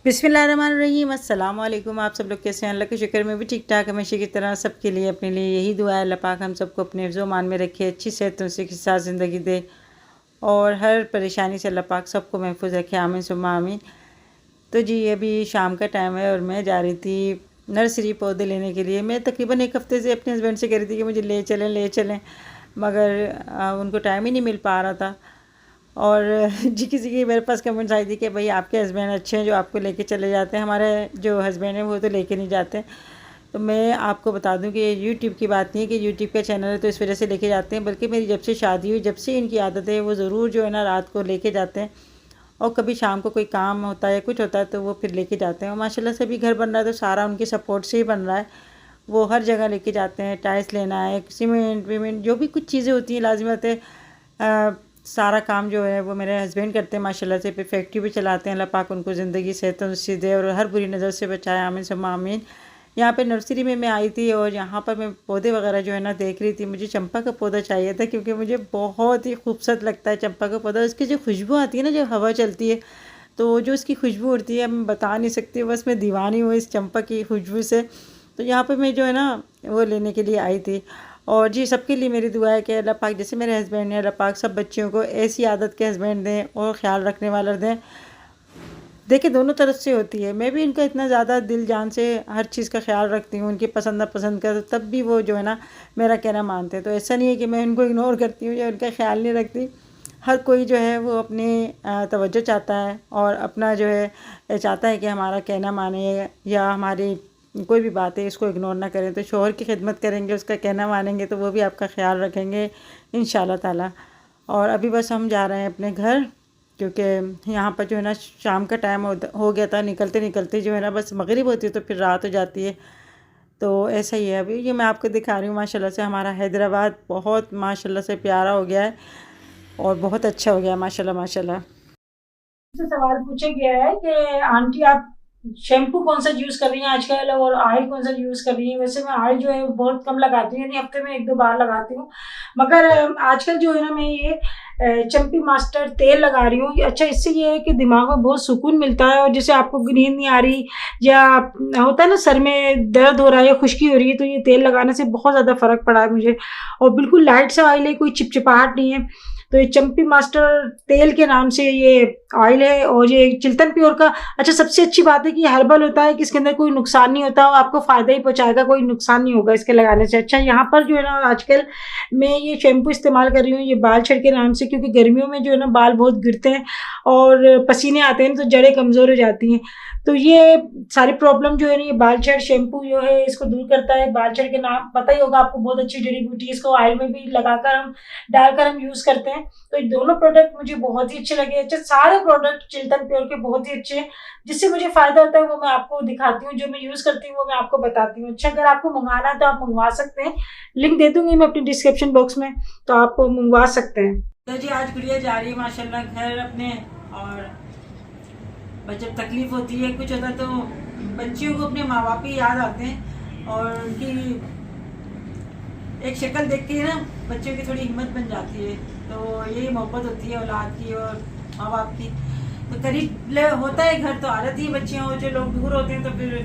बिस्मिल्लाहिर्रहमानिर्रहीम, अस्सलाम वालेकुम। आप सब लोग कैसे हैं? अल्लाह के शुक्र में भी ठीक ठाक, हमेशा की तरह सबके लिए अपने लिए यही दुआ है, अल्लाह पाक हम सबको अपने हिफ्ज़ मान में रखे, अच्छी सेहत के साथ ज़िंदगी दे और हर परेशानी से अल्लाह पाक सबको महफूज रखे, आमीन सुम्मा आमीन। तो जी अभी शाम का टाइम है और मैं जा रही थी नर्सरी पौधे लेने के लिए। मैं तकरीबन एक हफ़्ते से अपने हस्बैंड से कह रही थी कि मुझे ले चलें, मगर उनको टाइम ही नहीं मिल पा रहा था। और जी किसी की मेरे पास कमेंट्स आई थी कि भाई आपके हस्बैंड अच्छे हैं जो आपको लेके चले जाते हैं, हमारे जो हस्बैंड हैं वो तो लेके नहीं जाते। तो मैं आपको बता दूं कि यूट्यूब की बात नहीं है कि यूट्यूब का चैनल है तो इस वजह से लेके जाते हैं, बल्कि मेरी जब से शादी हुई जब से इनकी आदत है वो ज़रूर जो है ना रात को लेके जाते हैं, और कभी शाम को कोई काम होता है कुछ होता है तो वो फिर लेके जाते हैं। और माशाल्लाह से भी घर बन रहा है तो सारा उनके सपोर्ट से ही बन रहा है। वो हर जगह लेके जाते हैं, टाइल्स लेना है, सीमेंट वीमेंट जो भी कुछ चीज़ें होती हैं लाजमत है, सारा काम जो है वो मेरे हस्बैंड करते हैं माशाल्लाह से। फिर फैक्ट्री भी चलाते हैं, अल्लाह पाक उनको ज़िंदगी सेहत नसीब दे और हर बुरी नज़र से बचाए, आमीन सुम्मा आमीन। यहाँ पे नर्सरी में मैं आई थी और यहाँ पर मैं पौधे वगैरह जो है ना देख रही थी। मुझे चंपा का पौधा चाहिए था क्योंकि मुझे बहुत ही खूबसूरत लगता है चंपा का पौधा। उसकी जो खुशबू आती है ना, जब हवा चलती है तो जो उसकी खुशबू उड़ती है मैं बता नहीं सकती, बस मैं दीवानी हूँ इस चंपा की खुशबू से। तो यहाँ पर मैं जो है ना वो लेने के लिए आई थी। और जी सबके लिए मेरी दुआ है कि अल्लाह पाक जैसे मेरे हस्बैंड हैं, अल्लाह पाक सब बच्चियों को ऐसी आदत के हस्बैंड दें और ख्याल रखने वाला दें। देखिए दोनों तरफ से होती है, मैं भी इनका इतना ज़्यादा दिल जान से हर चीज़ का ख्याल रखती हूँ, उनकी पसंद नापसंद का, तो तब भी वो जो है ना मेरा कहना मानते हैं। तो ऐसा नहीं है कि मैं इनको इग्नोर करती हूँ या उनका ख्याल नहीं रखती। हर कोई जो है वो अपने तवज्जो चाहता है और अपना जो है चाहता है कि हमारा कहना माने या हमारी कोई भी बात है इसको इग्नोर ना करें। तो शोहर की खिदमत करेंगे, उसका कहना मानेंगे तो वो भी आपका ख्याल रखेंगे इंशाल्लाह ताला। और अभी बस हम जा रहे हैं अपने घर, क्योंकि यहाँ पर जो है ना शाम का टाइम हो गया था। निकलते निकलते जो है ना बस मगरिब होती है तो फिर रात हो जाती है। तो ऐसा ही है। अभी ये मैं आपको दिखा रही हूँ माशाल्लाह से हमारा हैदराबाद बहुत माशाल्लाह से प्यारा हो गया है और बहुत अच्छा हो गया है माशाल्लाह माशाल्लाह। से सवाल पूछा गया है कि आंटी आप शैम्पू कौन सा यूज कर रही हैं आजकल और ऑयल कौन सा यूज कर रही हैं। वैसे मैं ऑयल जो है बहुत कम लगाती हूँ, यानी हफ्ते में 1-2 बार लगाती हूँ, मगर आजकल जो है ना मैं ये चंपी मास्टर तेल लगा रही हूँ। अच्छा, इससे ये है कि दिमाग में बहुत सुकून मिलता है, और जैसे आपको नींद नहीं आ रही या होता है ना सर में दर्द हो रहा है या खुश्की हो रही है, तो ये तेल लगाने से बहुत ज़्यादा फर्क पड़ा है मुझे। और बिल्कुल लाइट सा ऑयल है, कोई चिपचिपाहट नहीं है। तो ये चंपी मास्टर तेल के नाम से ये ऑयल है, और ये चिल्तन प्योर का। अच्छा, सबसे अच्छी बात है कि हर्बल होता है कि इसके अंदर कोई नुकसान नहीं होता, आपको फायदा ही पहुंचाएगा, कोई नुकसान नहीं होगा इसके लगाने से। अच्छा, यहाँ पर जो है ना आजकल मैं ये शैम्पू इस्तेमाल कर रही हूँ, ये बाल छड़ के नाम से, क्योंकि गर्मियों में जो है ना बाल बहुत गिरते हैं और पसीने आते हैं तो जड़ें कमज़ोर हो जाती हैं। तो ये सारी प्रॉब्लम जो है ना ये बाल छड़ शैम्पू जो है इसको दूर करता है। बाल छड़ के नाम पता ही होगा आपको, बहुत अच्छी जड़ी बूटी, इसको ऑयल में भी लगाकर हम डालकर हम यूज़ करते हैं। तो ये दोनों प्रोडक्ट मुझे बहुत ही अच्छे लगे। अच्छा, सारे प्रोडक्ट चिल्तन प्योर के बहुत ही अच्छे हैं, जिससे मुझे फायदा होता है वो मैं आपको दिखाती हूँ, जो मैं यूज करती हूँ वो मैं आपको बताती हूँ। अच्छा, अगर आपको मंगवाना है तो आप मंगवा सकते हैं, लिंक दे दूंगी मैं अपनी डिस्क्रिप्शन बॉक्स में, तो आप मंगवा सकते हैं। तो जी आज गुड़िया जा रही है माशाल्लाह घर अपने, और जब तकलीफ होती है कुछ होता है तो बच्चियों को अपने माँ बाप ही याद आते हैं, और उनकी एक शक्ल देख के ना बच्चों की थोड़ी हिम्मत बन जाती है। तो यही मोहब्बत होती है औलाद की और माँ बाप की। तो करीब होता है घर तो आदत ही बच्चियों, जो लोग दूर होते हैं तो फिर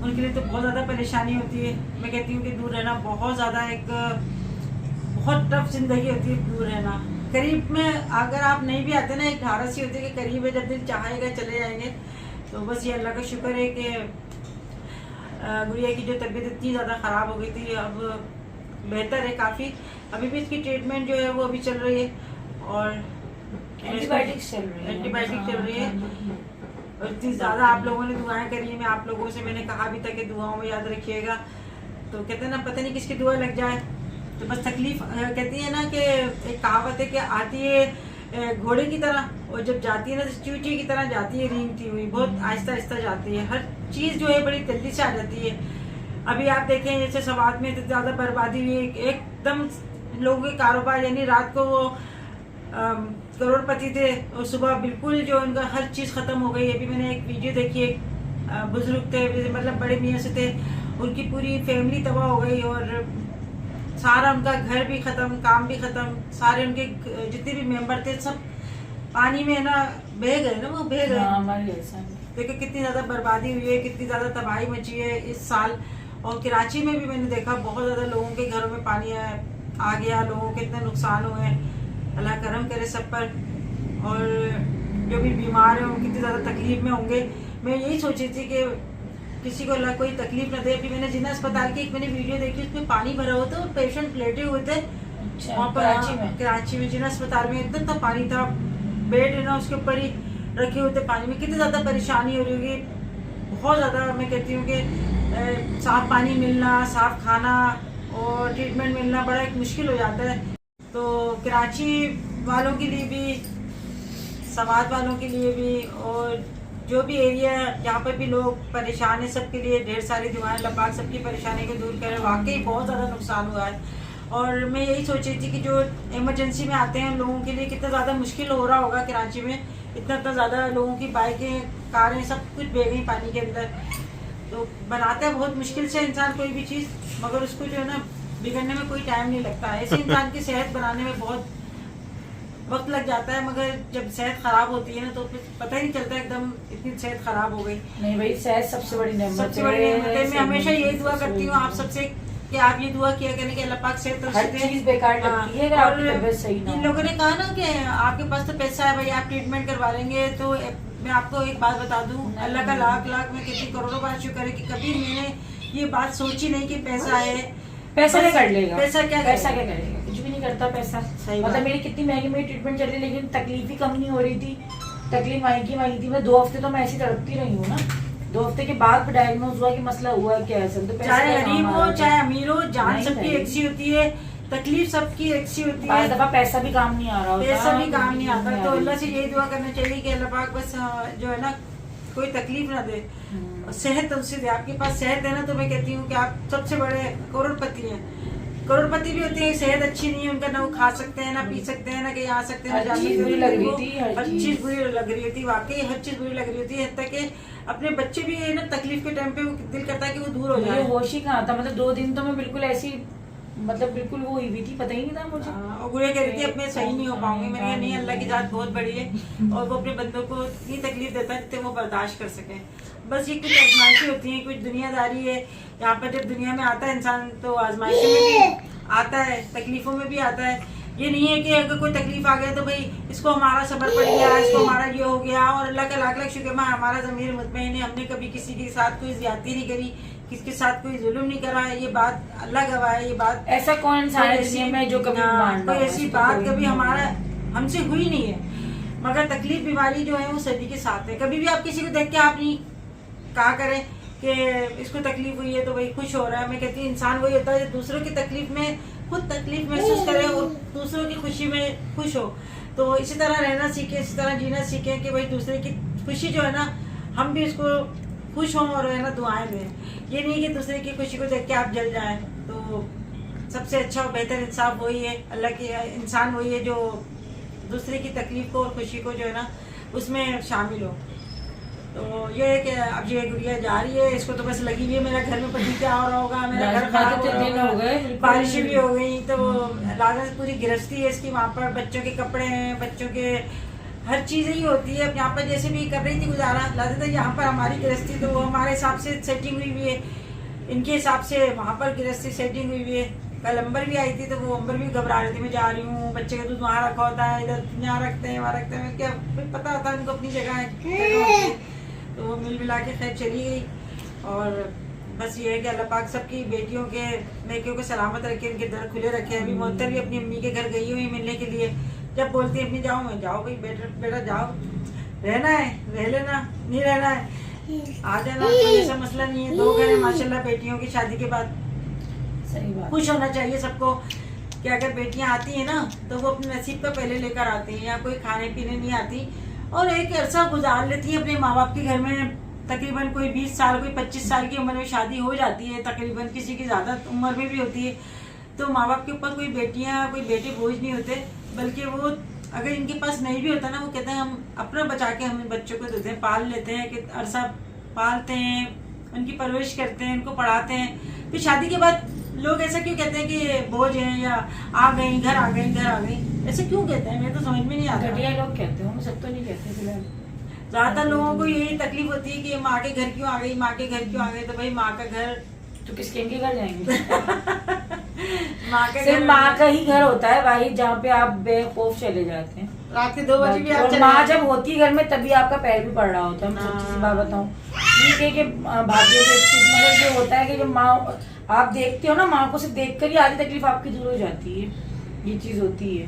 उनके लिए तो बहुत ज़्यादा परेशानी होती है। मैं कहती हूँ कि दूर रहना बहुत ज़्यादा एक बहुत टफ जिंदगी होती है दूर रहना। करीब में अगर आप नहीं भी आते ना, एक धारा सी होती है कि करीब है, जब दिल चाहेगा चले जाएंगे। तो बस ये अल्लाह का शुक्र है कि गुड़िया की जो तबीयत इतनी ज़्यादा ख़राब हो गई थी अब बेहतर है काफ़ी। अभी भी इसकी ट्रीटमेंट जो है वो अभी चल रही है और एंटीबायोटिक चल रही है। और इतनी ज़्यादा आप लोगों ने दुआएं करी है। मैं आप लोगों से मैंने कहा भी था कि दुआओं में याद रखिएगा। तो कहते हैं ना पता नहीं किसकी दुआ लग जाए। तो बस तकलीफ कहती है ना कि एक कहावत है कि आती है घोड़े की तरह, और जब जाती है ना तो चूचे की तरह जाती है, रेंगती हुई बहुत आहिस्ता आहिस्ता जाती है। हर चीज़ जो है बड़ी जल्दी से आ जाती है। अभी आप देखें जैसे समाज में तो ज़्यादा बर्बादी हुई, एकदम लोगों के कारोबार, यानी रात को वो करोड़पति थे और सुबह बिल्कुल जो उनका हर चीज़ ख़त्म हो गई। अभी मैंने एक वीडियो देखी, एक बुजुर्ग थे, मतलब बड़े मियाँ से थे, उनकी पूरी फैमिली तबाह हो गई और सारा उनका घर भी ख़त्म, काम भी ख़त्म, सारे उनके जितने भी मेंबर थे सब पानी में ना बह गए ना, वो बह गए। देखो कितनी ज़्यादा बर्बादी हुई है, कितनी ज़्यादा तबाही मची है इस साल। और कराची में भी मैंने देखा बहुत ज़्यादा लोगों के घरों में पानी आ गया, लोगों के इतने नुकसान हुए हैं। अल्लाह करम करे सब पर। और जो भी बीमार हैं वो कितनी ज़्यादा तकलीफ में होंगे। मैं यही सोची थी कि किसी को अल्लाह कोई तकलीफ न दे। अभी मैंने जिन्ना अस्पताल की एक मैंने वीडियो देखी, उसमें पानी भरा हुआ था और पेशेंट लेटे हुए थे वहाँ पर कराची में जिन्ना अस्पताल में। इतना था पानी था, बेड है ना उसके ऊपर ही रखे हुए थे पानी में। कितनी ज़्यादा परेशानी हो रही होगी, बहुत ज़्यादा। मैं कहती हूँ कि साफ़ पानी मिलना, साफ़ खाना और ट्रीटमेंट मिलना बड़ा एक मुश्किल हो जाता है। तो कराची वालों के लिए भी, समाज वालों के लिए भी, और जो भी एरिया जहाँ पर भी लोग परेशान हैं सबके लिए ढेर सारी दुआएं। अल्लाह पाक सबकी परेशानी को दूर करे। वाकई बहुत ज़्यादा नुकसान हुआ है। और मैं यही सोच रही थी कि जो इमरजेंसी में आते हैं उन लोगों के लिए कितना ज़्यादा मुश्किल हो रहा होगा कराची में। इतना ज़्यादा लोगों की बाइकें, कारें सब कुछ बह गई पानी के अंदर। तो बनाता है बहुत मुश्किल से इंसान कोई भी चीज़, मगर उसको जो है ना बिगड़ने में कोई टाइम नहीं लगता है। ऐसे इंसान की सेहत बनाने में बहुत वक्त लग जाता है, मगर जब सेहत खराब होती है ना तो फिर पता ही नहीं चलता एकदम इतनी सेहत खराब हो गई। नहीं भाई, सेहत सबसे बड़ी नेमत है। सबसे बड़ी नेमत है। मैं हमेशा यही दुआ करती हूँ आप सबसे कि आप ये दुआ किया करें कि अल्लाह पाक सेहत हर चीज बेकार लगती है अगर आपकी तबीयत सही ना हो। इन लोगों ने कहा ना कि आपके पास तो पैसा है भाई, आप ट्रीटमेंट करवा लेंगे। तो मैं आपको एक बात बता दूं, अल्लाह का लाख लाख मैं कितनी करोड़ों बार शुक्र है कि कभी मैंने ये बात सोची नहीं कि पैसा है। पैसा क्या कर लेगा, पैसा क्या करेगा, कुछ भी नहीं करता पैसा। मतलब मेरी कितनी महंगी ट्रीटमेंट चल रही, लेकिन तकलीफ ही कम नहीं हो रही थी। तकलीफ माई थी। मैं 2 हफ्ते तो मैं ऐसी तड़पती रही हूँ ना। 2 हफ्ते के बाद डायग्नोज हुआ कि मसला हुआ क्या है। सब तो चाहे गरीब हो चाहे अमीर हो, जान सबकी एक सी होती है, तकलीफ सबकी एक सी होती है। दफा पैसा भी काम नहीं आ रहा होता, पैसा भी काम नहीं आता। तो अल्लाह से यही दुआ करना चाहिए कि अल्लाह पाक बस जो है ना कोई तकलीफ ना दे, सेहत उससे दे। आपके पास सेहत है ना तो मैं कहती हूँ कि आप सबसे बड़े करोड़पति हैं। करोड़पति भी होते हैं, सेहत अच्छी नहीं है उनका, ना वो खा सकते हैं, ना पी सकते हैं, ना कहीं आ सकते हैं, ना जा सकते हैं। बुरी लग रही थी, हर चीज बुरी लग रही होती, वाकई हर चीज बुरी लग रही होती है। तक कि अपने बच्चे भी है ना तकलीफ के टाइम पे वो दिल करता है कि वो दूर हो जाए। होश ही कहाँ था। मतलब 2 दिन तो मैं बिल्कुल ऐसी, मतलब बिल्कुल वो हुई थी, पता ही नहीं था मुझे। और गुड़िया कह रही थी अपने सही नहीं हो पाऊंगी। मैंने कहा नहीं, अल्लाह की जात बहुत बड़ी है और वो अपने बंदों को इतनी तकलीफ देता है जितने वो बर्दाश्त कर सके। बस ये कुछ आजमाइशें होती हैं, कुछ दुनियादारी है। यहाँ पर जब दुनिया में आता है इंसान तो आजमाइशों में भी आता है, तकलीफों में भी आता है। ये नहीं है कि अगर कोई तकलीफ आ गया तो भाई इसको हमारा सब्र पड़ गया, इसको हमारा ये हो गया। और अल्लाह का लाख लाख शुक्र है हमारा ज़मीर मुतमईन है, हमने कभी किसी के साथ कोई ज्यादती नहीं करी, किसके साथ कोई जुल्म नहीं करा है। ये बात अल्लाह गवाह है। ये बात ऐसा कौन इंसान है दुनिया में जो कभी कोई ऐसी बात कभी हमारा हमसे हुई नहीं है। मगर तकलीफ बीमारी जो है वो सभी के साथ है। कभी भी आप किसी को देख के आप नहीं कहा करें कि इसको तकलीफ हुई है तो भाई खुश हो रहा है। मैं कहती हूँ इंसान वही होता है दूसरों की तकलीफ में खुद तकलीफ महसूस करे और दूसरों की खुशी में खुश हो। तो इसी तरह रहना सीखे, इसी तरह जीना सीखे कि भाई दूसरे की खुशी जो है ना हम भी उसको खुश हों और है ना दुआएं दें। ये नहीं कि दूसरे की खुशी को देख के आप जल जाएं। तो सबसे अच्छा और बेहतर इंसाफ वही है, अल्लाह के इंसान वही है जो दूसरे की तकलीफ को और खुशी को जो है ना उसमें शामिल हो। तो ये है कि अब ये गुड़िया जा रही है, इसको तो बस लगी हुई है मेरा घर में पतीजा हो रहा होगा, मेरा घर खराब हो रहा होगा, बारिशें भी हो गई। तो लाजत पूरी गिरफ्ती है इसकी। वहाँ पर बच्चों के कपड़े हैं, बच्चों के हर चीज़ ही होती है। अब यहाँ पर जैसे भी कर रही थी गुजारा, लाजत है यहाँ पर हमारी गिरफ्ती तो हमारे हिसाब से सेटिंग हुई हुई है, इनके हिसाब से वहाँ पर गिरफ्ती सेटिंग हुई हुई है। कल अंबर भी आई थी तो वो अंबर भी घबरा रही थी, मैं जा रही हूँ, बच्चे का दूध वहाँ रखा होता है, इधर यहाँ रखते हैं, वहाँ रखते हैं, क्या पता होता है उनको अपनी जगह है। तो वो मिल मिला के खैर चली गई। और बस ये है कि अल्लाह पाक सबकी बेटियों के नेकियों को सलामत रखे, इनके दर खुले रखे। अभी मोहतर भी अपनी अम्मी के घर गई हुई मिलने के लिए। जब बोलती है अम्मी जाओ, मैं जाओ भाई बेटा जाओ, रहना है रह लेना, नहीं रहना है आ जाना, कोई ऐसा मसला नहीं है। 2 घर है माशाल्लाह बेटियों की शादी के बाद। सही बात, खुश होना चाहिए सबको कि अगर बेटियां आती हैं ना तो वो अपने नसीब का पहले लेकर आती हैं, या कोई खाने पीने नहीं आती और एक अरसा गुजार लेती है अपने माँ बाप के घर में। तकरीबन कोई 20 साल कोई 25 साल की उम्र में शादी हो जाती है, तकरीबन किसी की ज़्यादा उम्र में भी होती है। तो माँ बाप के ऊपर कोई बेटियाँ कोई बेटे बोझ नहीं होते, बल्कि वो अगर इनके पास नहीं भी होता ना वो कहते हैं हम अपना बचा के हम बच्चों को देते हैं, पाल लेते हैं, कि अरसा पालते हैं, उनकी परवरिश करते हैं, उनको पढ़ाते हैं। फिर शादी के बाद लोग ऐसा क्यों कहते हैं कि बोझ है या आ गई घर आ गई घर आ गई, ऐसे क्यों कहते हैं? मेरे तो समझ में नहीं आता। घटिया लोग कहते हो, सब तो नहीं कहते फिलहाल। ज्यादातर लोगों को यही तकलीफ होती है कि माँ के घर क्यों आ गई, माँ के घर क्यों आ गई। तो भाई माँ का घर तो किसके इनके घर जाएंगे? माँ का सिर्फ घर माँ का ही घर होता है भाई, जहाँ पे आप बेखौफ चले जाते हैं। रात के 2 बजे भी आप और चले माँ जाते हैं। जब होती है घर में तभी आपका पैर भी पड़ रहा होता है। मैं सच्ची सी बात बताऊँ, ठीक है कि भाभी मतलब ये होता है कि जब माँ आप देखते हो ना, माँ को सिर्फ देख कर ही आधी तकलीफ आपकी दूर हो जाती है। ये चीज होती है,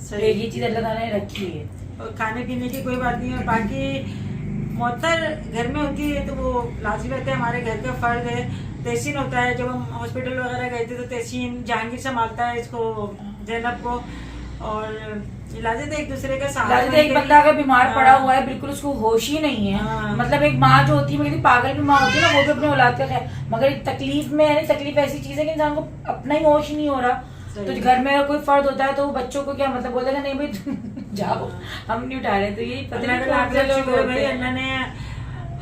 सही। ये चीज अल्लाह ताला ने रखी है। और खाने पीने की कोई बात नहीं है। बाकी मोहतर घर में होती है तो वो लाजमी रहता है, हमारे घर का फर्ज है। तहसीन होता है, जब हम हॉस्पिटल वगैरह गए थे तो तहसीन जहांगीर संभालता है इसको, जैनब को। और लाजिद एक दूसरे का सहारा। लाजिद एक बंदा अगर बीमार पड़ा हुआ है, बिल्कुल उसको होश ही नहीं है, हाँ। मतलब एक माँ जो होती है, मैं कहती पागल भी माँ होती है ना, वो भी अपने औलाद का है, मगर तकलीफ में है। तकलीफ ऐसी चीज है कि इंसान को अपना ही होश ही नहीं हो रहा। तो घर में अगर कोई फर्द होता है तो वो बच्चों को क्या मतलब बोलेगा, नहीं भाई तुम जाओ, हम नहीं उठा रहे। तो यही पता नहीं भाई अल्लाह ने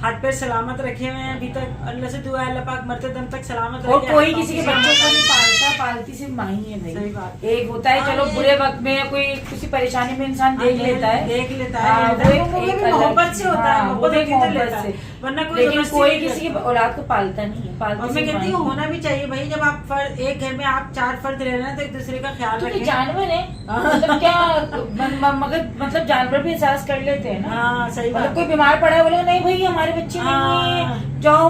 हाथ पैर सलामत रखे हुए हैं अभी तक। अल्लाह से दुआ है अल्लाह पाक मरते दम तक सलामत और रखे। कोई किसी के बच्चों को नहीं पालता, पालती सिर्फ माँ ही है सही भाई। बात। एक होता है चलो बुरे वक्त में या कोई किसी परेशानी में इंसान देख लेता है, देख लेता हाँ, है, वो वो भी मोहब्बत से होता है, हाँ, वो भी मोहब्बत से मोहब्बत लेता है। से। वरना कोई लेकिन जबरदस्ती कोई नहीं किसी करता। की औलाद को पालता नहीं है, पालती और मैं सिर्फ कहती माँ हूँ ही। होना भी चाहिए भाई। जब आप फर्द एक घर में आप 4 फर्द रह रहे हैं तो एक दूसरे का ख्याल तो रखें। जानवर है, मतलब क्या मगर मतलब जानवर भी एहसास कर लेते हैं ना। हाँ सही मतलब बात। कोई बीमार पड़ा है, बोलेगा नहीं भाई हमारे बच्चे नहीं हाँ। है, जाओ।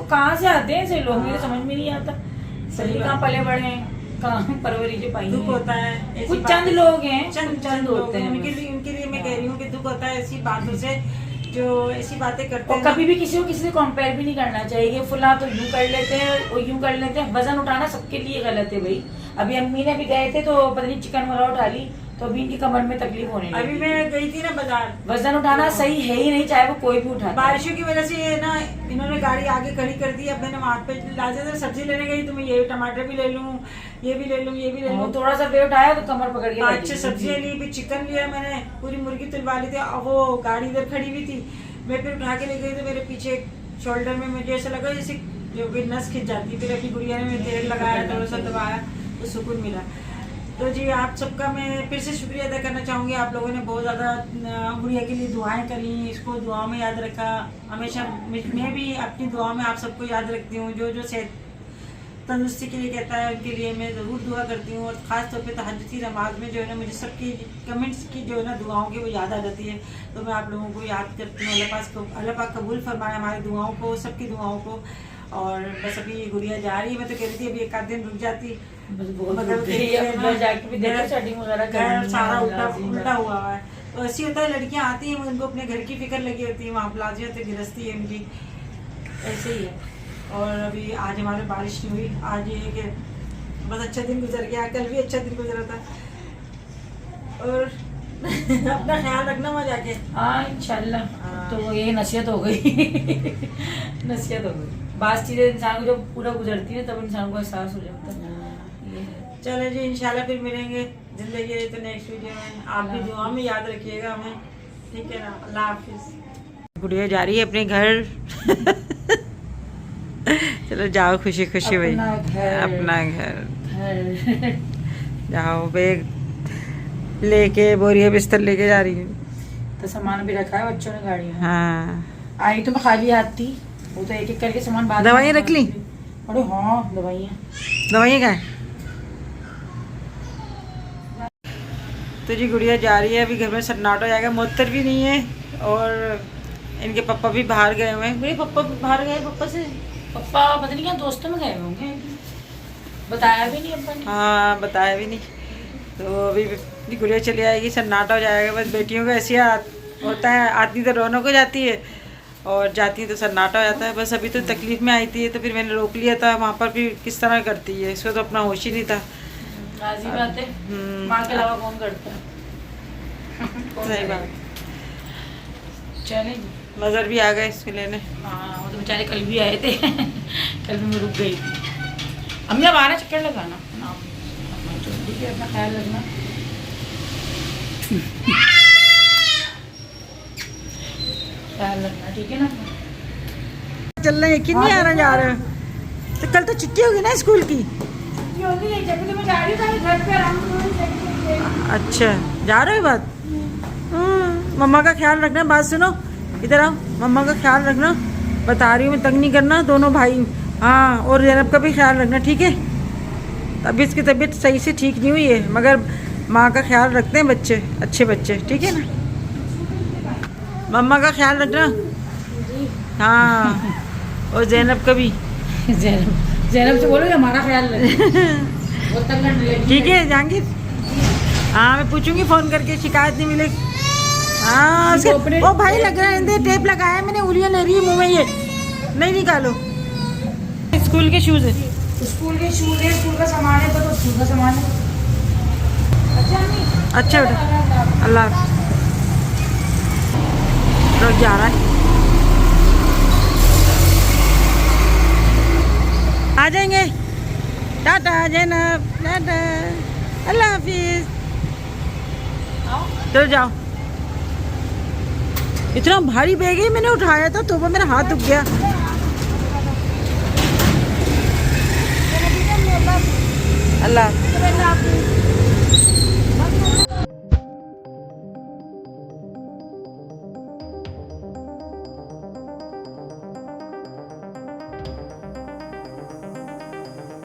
कहाँ से आते हैं ऐसे लोग, मुझे समझ में नहीं आता। सही सही बात। कहाँ पले बड़े हैं, कहाँ परवरिश पाई दुख है। होता है ऐसी कुछ बातों चंद से। लोग हैं, चंद लोग होते हैं उनके बस। लिए मैं कह रही हूँ कि दुख होता है ऐसी बातों से जो ऐसी बातें करते और हैं कभी भी किसी को किसी से कंपेयर भी नहीं करना चाहिए कि फुला तो यूं कर लेते हैं और यूं कर लेते हैं। वजन उठाना सबके लिए गलत है भाई। अभी अम्मी ने भी गए थे तो पता नहीं चिकन वगैरह उठा ली, तो अभी इनकी कमर में तकलीफ होने लगी। अभी मैं गई थी ना बाजार, वजन उठाना सही है ही नहीं, चाहे वो कोई भी उठाता है। बारिशों की वजह से ये ना इन्होंने गाड़ी आगे खड़ी कर दी। अब मैंने वहां पे लाजे सब्जी लेने गई तो मैं ये टमाटर भी ले लूं, ये भी ले लूं, ये भी ले लूं। थोड़ा सा वेट आया तो कमर पकड़ के 5-6 सब्जियां ली, फिर चिकन लिया मैंने, पूरी मुर्गी तुलवा ली थी। अब वो गाड़ी इधर खड़ी हुई थी, मैं फिर उठा के ले गई तो मेरे पीछे शोल्डर में मुझे ऐसा लगा जैसे जो भी नस खिंच जाती। फिर अपनी गुड़िया ने तेल लगाया, थोड़ा सा दबाया तो सुकून मिला। तो जी आप सबका मैं फिर से शुक्रिया अदा करना चाहूँगी। आप लोगों ने बहुत ज़्यादा गुड़िया के लिए दुआएं करी, इसको दुआओं में याद रखा। हमेशा मैं भी अपनी दुआओं में आप सबको याद रखती हूँ। जो सेहत तंदुरुस्ती के लिए कहता है उनके लिए मैं ज़रूर दुआ करती हूँ। और ख़ास तौर पे तहज्जुद की नमाज में जो है ना मुझे सबकी कमेंट्स की जो है ना दुआओं की वो याद आ जाती है। तो मैं आप लोगों को याद करती हूँ। अल्लाह पाक कबूल फरमाए हमारी दुआओं को, सबकी दुआओं को। और बस अभी ये गुड़िया जा रही है, मैं तो कह रही थी अभी 1 आध दिन रुक जाती, मगर जाके भी देखो सेटिंग वगैरह घर सारा उल्टा हुआ है। तो ऐसी होता है, लड़कियां आती हैं उनको अपने घर की फिक्र लगी होती है, वहाँ प्लाजी होते गृहस्थी है उनकी, ऐसे ही है। और अभी आज हमारे बारिश नहीं हुई, आज ये कि बस अच्छा दिन गुजर गया, कल भी अच्छा दिन गुजरा था। और अपना ख्याल रखना वहाँ जाके। हाँ इंशाल्लाह। तो ये नसीहत हो गई नसीहत हो गई। बात चीजें इंसान को जब पूरा गुजरती है तब इंसान को एहसास हो जाता है। ये है। चलो जी इंशाल्लाह फिर मिलेंगे जिंदगी है तो नेक्स्ट वीडियो में। आप भी दुआ में याद रखिएगा हमें, ठीक है ना। अल्लाह हाफिज। गुड़िया जा रही है अपने घर चलो जाओ खुशी खुशी भाई अपना घर जाओ। बैग लेके बोरिया बिस्तर लेके जा रही है। तो सामान भी रखा है बच्चों ने गाड़ी में। हाँ आई तो मैं खाली हाथ थी, वो तो एक एक करके सामान बाद दवाइयाँ रख ली? अरे हाँ दवाइयाँ क्या है? तो जी गुड़िया जा रही है, अभी घर में सन्नाटा हो जाएगा। मोहतर भी नहीं है और इनके पापा भी बाहर गए हुए हैं। मेरे पापा बाहर गए, पापा पता नहीं क्या दोस्तों में गए होंगे, बताया भी नहीं अपन ने। हाँ बताया भी नहीं। तो अभी गुड़िया चली आएगी, सन्नाटा हो जाएगा। बस बेटियों का ऐसे होता है, आती तो रौनक हो जाती है और जाती है तो सन्नाटा हो जाता है। बस अभी तो तकलीफ में आई थी तो फिर मैंने रोक लिया था। वहाँ पर भी किस तरह करती है, इसको तो अपना होश ही नहीं था। राजी बात है, माँ के अलावा कौन करता है। सही बात। चले मज़र भी आ गए इसको लेने। हाँ वो तो बेचारे कल भी आए थे कल भी मैं रुक गई थी। अम्मी अब आना चक्कर लगाना ना, ठीक है अपना ख्याल रखना। ख्याल रखना ठीक है ना। चल रहे यकीन नहीं आ रहा जा रहे हो तो कल तो छुट्टी होगी ना स्कूल की। जब तो मैं जा रही हूँ घर पे आराम से। अच्छा जा रहे हो बात। मम्मा का ख्याल रखना, बात सुनो, इधर आओ, मम्मा का ख्याल रखना, बता रही हूँ मैं, तंग नहीं करना दोनों भाई। हाँ, और ज़ैनब का भी ख्याल रखना, ठीक है। अभी इसकी तबीयत सही से ठीक नहीं हुई है, मगर माँ का ख्याल रखते हैं बच्चे, अच्छे बच्चे, ठीक है ना। मम्मा का ख्याल रखना। हाँ, और ज़ैनब का भी। जैनब से बोलो हमारा ख्याल रखे। ठीक है जहांगीर। हाँ, मैं पूछूंगी फ़ोन करके, शिकायत नहीं मिलेगी। हाँ, वो भाई लग रहा है, टेप लगाया है मैंने, उंगलियां ले रही है मुँह में, ये नहीं निकालो। स्कूल के शूज़ है, स्कूल के शूज है, स्कूल का सामान है, तो स्कूल का सामान है। अच्छा बेटा, अल्लाह हाफ़िज़। रुक जा रहा है, आ जाएंगे। टाटा ज़ैनब, टाटा, अल्लाह हाफ़िज़। चलो जाओ। इतना भारी बैग है, मैंने उठाया था तो वो मेरा हाथ दुख गया। अल्लाह।